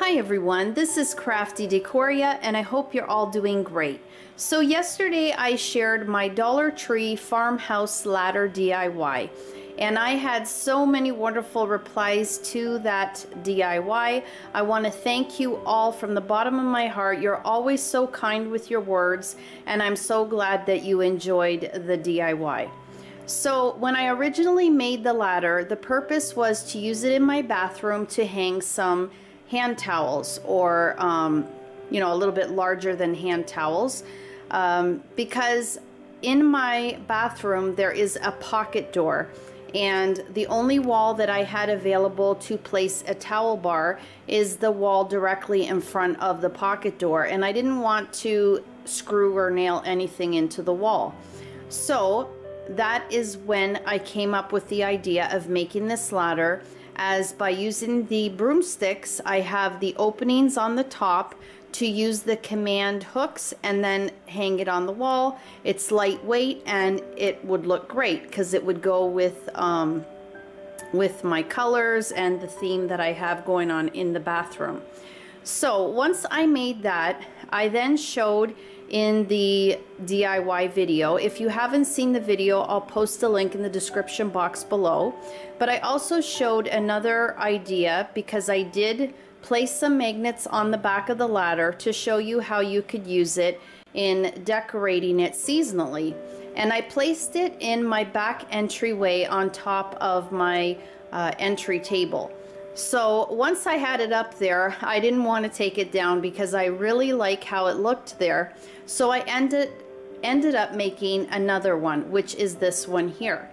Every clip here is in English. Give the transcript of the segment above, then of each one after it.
Hi everyone, this is Crafty Decoria and I hope you're all doing great. So yesterday I shared my Dollar Tree Farmhouse ladder DIY and I had so many wonderful replies to that DIY. I want to thank you all from the bottom of my heart. You're always so kind with your words and I'm so glad that you enjoyed the DIY. So when I originally made the ladder, the purpose was to use it in my bathroom to hang some hand towels or you know, a little bit larger than hand towels, because in my bathroom there is a pocket door and the only wall that I had available to place a towel bar is the wall directly in front of the pocket door, and I didn't want to screw or nail anything into the wall. So that is when I came up with the idea of making this ladder, as by using the broomsticks I have the openings on the top to use the command hooks and then hang it on the wall. It's lightweight and it would look great because it would go with my colors and the theme that I have going on in the bathroom. So once I made that, I then showed in the DIY video. If you haven't seen the video, I'll post a link in the description box below. But I also showed another idea because I did place some magnets on the back of the ladder to show you how you could use it in decorating it seasonally. And I placed it in my back entryway on top of my entry table. So once I had it up there, I didn't want to take it down because I really like how it looked there. So I ended up making another one, which is this one here.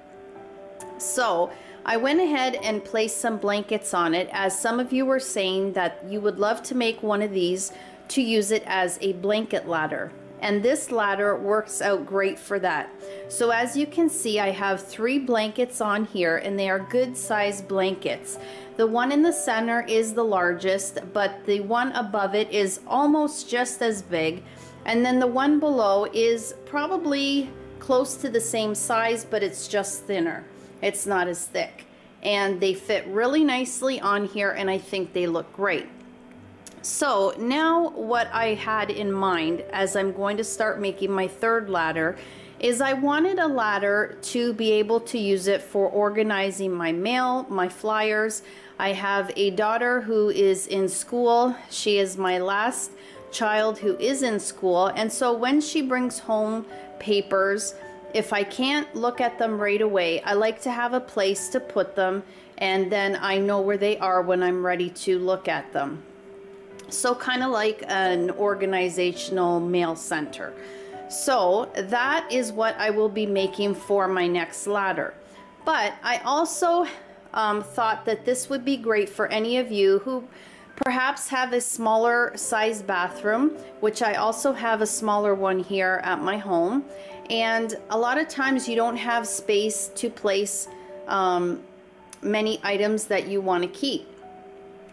So I went ahead and placed some blankets on it, as some of you were saying that you would love to make one of these to use it as a blanket ladder. And this ladder works out great for that. So as you can see, I have 3 blankets on here and they are good sized blankets. The one in the center is the largest, but the one above it is almost just as big. And then the one below is probably close to the same size, but it's just thinner. It's not as thick. And they fit really nicely on here and I think they look great. So now what I had in mind as I'm going to start making my third ladder is I wanted a ladder to be able to use it for organizing my mail, my flyers. I have a daughter who is in school. She is my last child who is in school, and so when she brings home papers, if I can't look at them right away, I like to have a place to put them, and then I know where they are when I'm ready to look at them. So kind of like an organizational mail center. So that is what I will be making for my next ladder. But I also thought that this would be great for any of you who perhaps have a smaller size bathroom, which I also have a smaller one here at my home. And a lot of times you don't have space to place many items that you want to keep.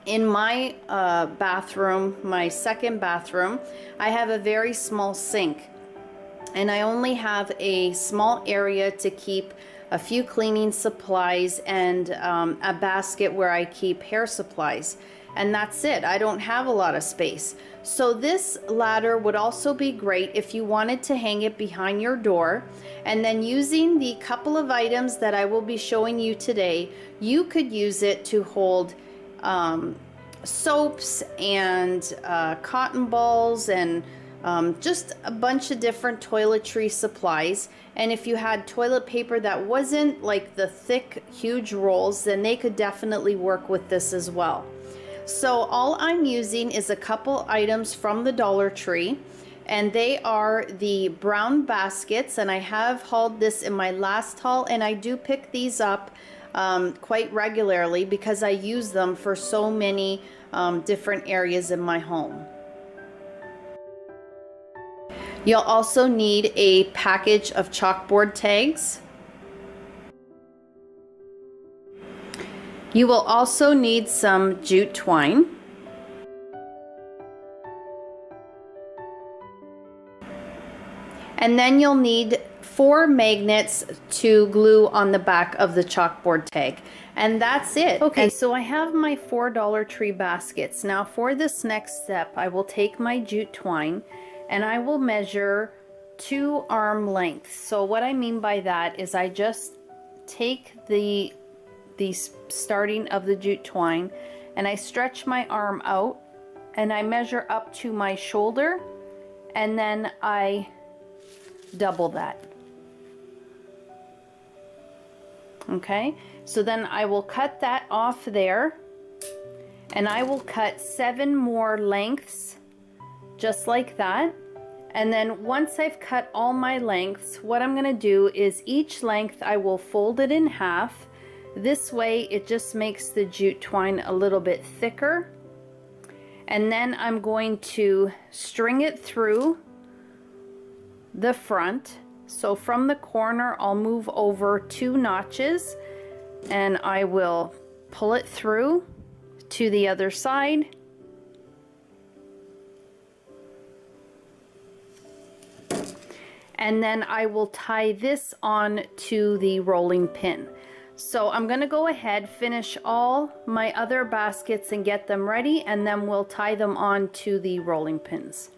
In my bathroom, my second bathroom, I have a very small sink. And I only have a small area to keep a few cleaning supplies and a basket where I keep hair supplies. And that's it. I don't have a lot of space. So this ladder would also be great if you wanted to hang it behind your door. And then using the couple of items that I will be showing you today, you could use it to hold soaps and cotton balls and just a bunch of different toiletry supplies. And if you had toilet paper that wasn't like the thick, huge rolls, then they could definitely work with this as well. So all I'm using is a couple items from the Dollar Tree, and they are the brown baskets, and I have hauled this in my last haul, and I do pick these up quite regularly because I use them for so many different areas in my home. You'll also need a package of chalkboard tags. You will also need some jute twine. And then you'll need 4 magnets to glue on the back of the chalkboard tag. And that's it. Okay, so I have my 4 Dollar Tree baskets. Now for this next step, I will take my jute twine and I will measure 2 arm lengths. So what I mean by that is I just take the starting of the jute twine and I stretch my arm out and I measure up to my shoulder, and then I double that. Okay, so then I will cut that off there, and I will cut 7 more lengths just like that. And then once I've cut all my lengths, what I'm going to do is each length I will fold it in half. This way it just makes the jute twine a little bit thicker. And then I'm going to string it through the front. So from the corner I'll move over 2 notches and I will pull it through to the other side. And then I will tie this on to the rolling pin. So I'm going to go ahead, finish all my other baskets and get them ready, and then we'll tie them on to the rolling pins.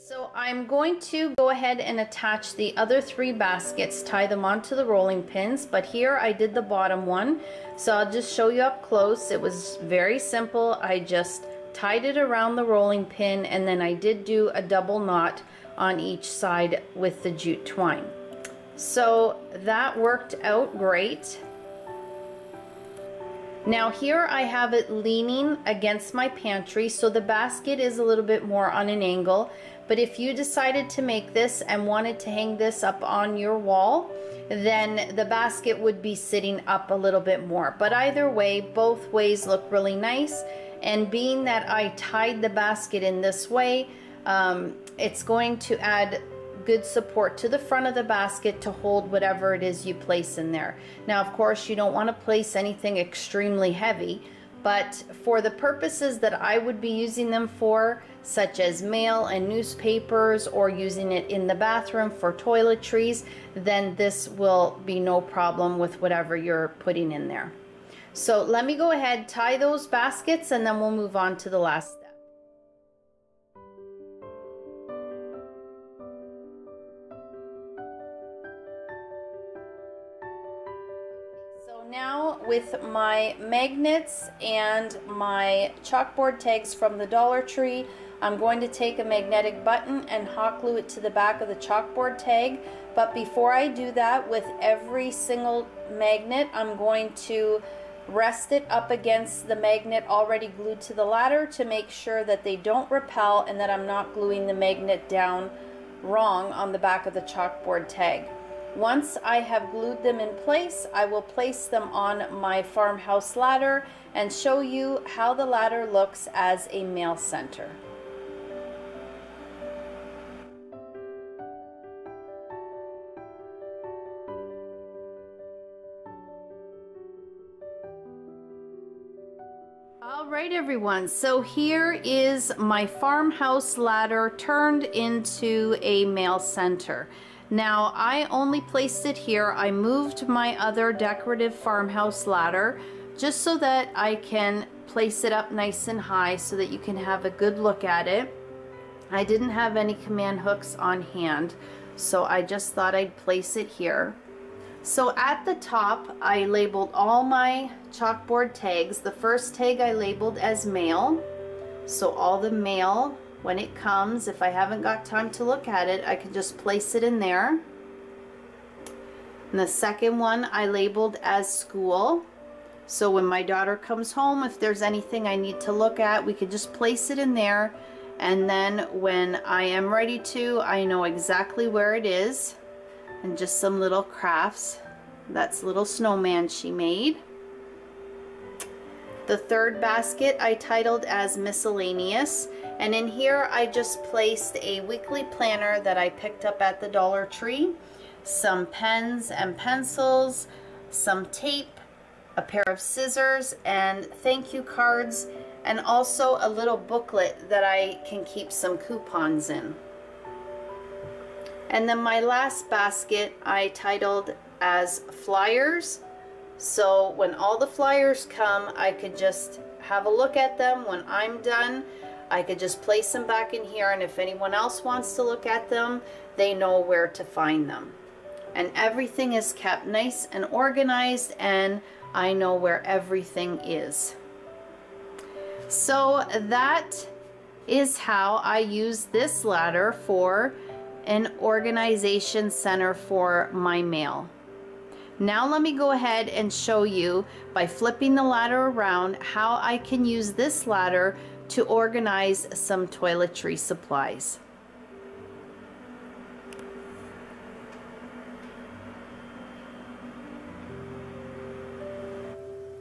So I'm going to go ahead and attach the other 3 baskets, tie them onto the rolling pins, but here I did the bottom one, so I'll just show you up close. It was very simple. I just tied it around the rolling pin and then I did do a double knot on each side with the jute twine. So that worked out great. Now here I have it leaning against my pantry, so the basket is a little bit more on an angle. But if you decided to make this and wanted to hang this up on your wall, then the basket would be sitting up a little bit more. But either way, both ways look really nice. And being that I tied the basket in this way, it's going to add good support to the front of the basket to hold whatever it is you place in there. Now, of course, you don't want to place anything extremely heavy, but for the purposes that I would be using them for, such as mail and newspapers, or using it in the bathroom for toiletries, then this will be no problem with whatever you're putting in there. So let me go ahead, tie those baskets, and then we'll move on to the last step. Now with my magnets and my chalkboard tags from the Dollar Tree, I'm going to take a magnetic button and hot glue it to the back of the chalkboard tag. But before I do that, with every single magnet, I'm going to rest it up against the magnet already glued to the ladder to make sure that they don't repel and that I'm not gluing the magnet down wrong on the back of the chalkboard tag. Once I have glued them in place, I will place them on my farmhouse ladder and show you how the ladder looks as a mail center. Alright everyone, so here is my farmhouse ladder turned into a mail center. Now I only placed it here. I moved my other decorative farmhouse ladder just so that I can place it up nice and high so that you can have a good look at it. I didn't have any command hooks on hand, so I just thought I'd place it here. So at the top I labeled all my chalkboard tags. The first tag I labeled as mail, so all the mail, when it comes, if I haven't got time to look at it, I can just place it in there. And the second one I labeled as school. So when my daughter comes home, if there's anything I need to look at, we could just place it in there. And then when I am ready to, I know exactly where it is. And just some little crafts. That's a little snowman she made. The third basket I titled as miscellaneous, And in here I just placed a weekly planner that I picked up at the Dollar Tree, some pens and pencils, some tape, a pair of scissors, and thank you cards, and also a little booklet that I can keep some coupons in. And then my last basket I titled as flyers, so when all the flyers come I could just have a look at them. When I'm done I could just place them back in here, and if anyone else wants to look at them, they know where to find them. And everything is kept nice and organized, and I know where everything is. So that is how I use this ladder for an organization center for my mail. Now let me go ahead and show you by flipping the ladder around how I can use this ladder to organize some toiletry supplies.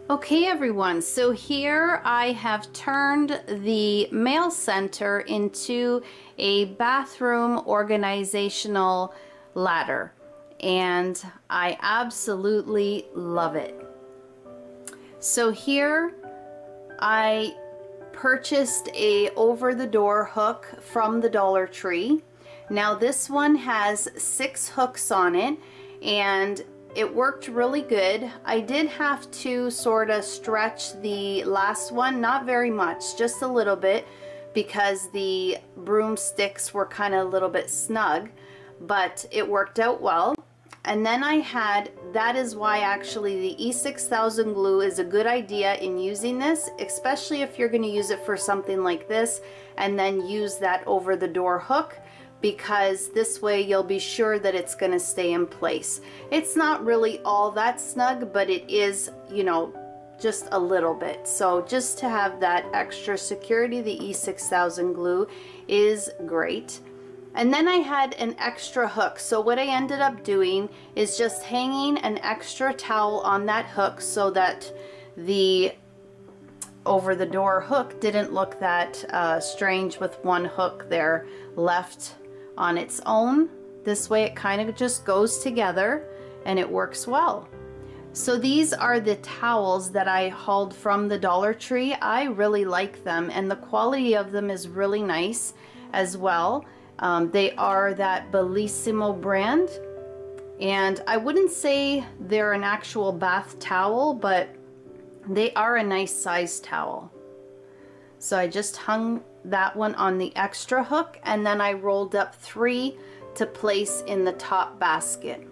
Okay everyone, so here I have turned the mail center into a bathroom organizational ladder, and I absolutely love it. So here I purchased a over-the-door hook from the Dollar Tree. Now this one has 6 hooks on it, and it worked really good. I did have to sort of stretch the last one, not very much, just a little bit, because the broomsticks were kind of a little bit snug, but it worked out well. And then I had, that is why actually the E6000 glue is a good idea in using this, especially if you're going to use it for something like this, and then use that over the door hook, because this way you'll be sure that it's going to stay in place. It's not really all that snug, but it is, you know, just a little bit. So just to have that extra security, the E6000 glue is great. And then I had an extra hook. So what I ended up doing is just hanging an extra towel on that hook so that the over the door hook didn't look that strange with one hook there left on its own. This way it kind of just goes together and it works well. So these are the towels that I hauled from the Dollar Tree. I really like them, and the quality of them is really nice as well. They are that Bellissimo brand, and I wouldn't say they're an actual bath towel, but they are a nice size towel. So I just hung that one on the extra hook, and then I rolled up 3 to place in the top basket.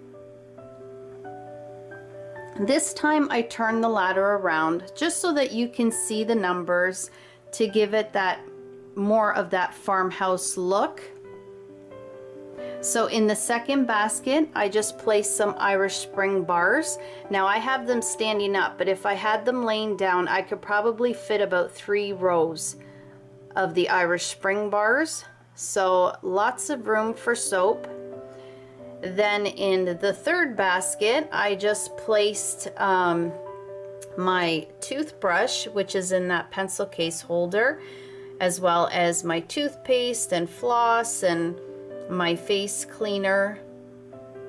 This time I turned the ladder around just so that you can see the numbers to give it that more of that farmhouse look. So in the second basket, I just placed some Irish Spring bars. Now I have them standing up, but if I had them laying down, I could probably fit about 3 rows of the Irish Spring bars. So lots of room for soap. Then in the third basket, I just placed my toothbrush, which is in that pencil case holder, as well as my toothpaste and floss and my face cleaner,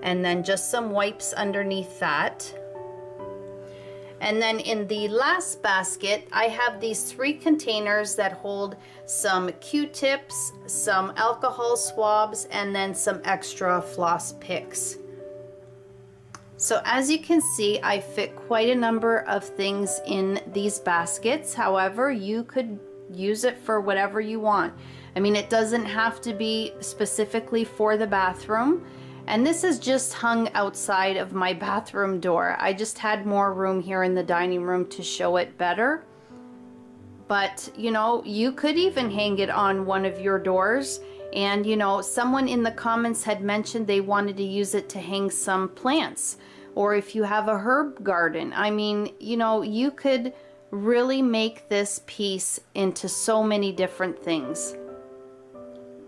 and then just some wipes underneath that. And then in the last basket, I have these 3 containers that hold some Q-tips, some alcohol swabs, and then some extra floss picks. So as you can see, I fit quite a number of things in these baskets. However, you could use it for whatever you want. I mean, it doesn't have to be specifically for the bathroom. And this is just hung outside of my bathroom door. I just had more room here in the dining room to show it better. But, you know, you could even hang it on one of your doors. And, you know, someone in the comments had mentioned they wanted to use it to hang some plants. Or if you have a herb garden. I mean, you know, you could really make this piece into so many different things.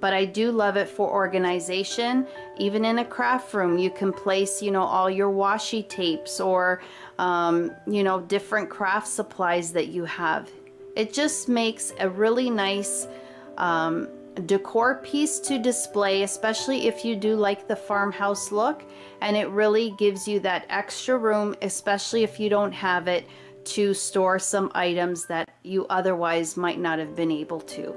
But I do love it for organization. Even in a craft room, you can place, you know, all your washi tapes or, you know, different craft supplies that you have. It just makes a really nice decor piece to display, especially if you do like the farmhouse look, and it really gives you that extra room, especially if you don't have it, to store some items that you otherwise might not have been able to.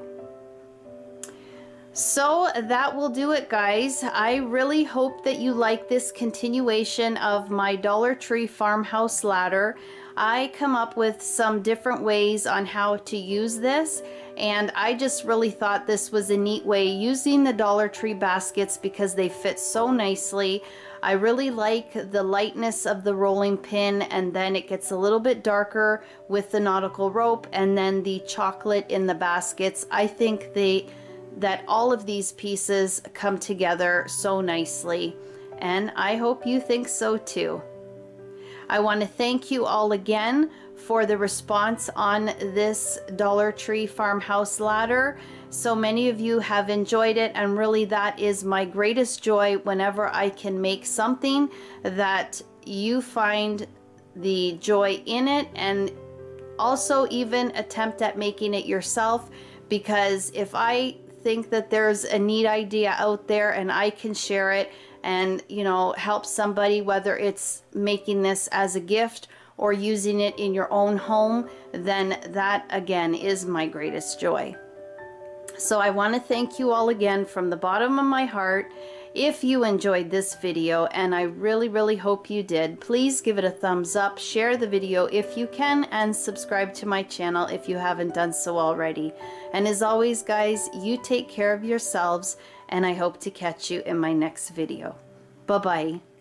So that will do it, guys. I really hope that you like this continuation of my Dollar Tree farmhouse ladder. I come up with some different ways on how to use this, and I just really thought this was a neat way using the Dollar Tree baskets because they fit so nicely. I really like the lightness of the rolling pin, and then it gets a little bit darker with the nautical rope, and then the chocolate in the baskets. I think that all of these pieces come together so nicely, and I hope you think so too. I want to thank you all again for the response on this Dollar Tree farmhouse ladder. So many of you have enjoyed it, and really that is my greatest joy whenever I can make something that you find the joy in it, and also even attempt at making it yourself, because if I think that there's a neat idea out there and I can share it and, you know, help somebody, whether it's making this as a gift or using it in your own home, then that again is my greatest joy. So I want to thank you all again from the bottom of my heart. If you enjoyed this video, and I really hope you did, please give it a thumbs up, share the video if you can, and subscribe to my channel if you haven't done so already. And as always, guys, you take care of yourselves, and I hope to catch you in my next video. Bye-bye.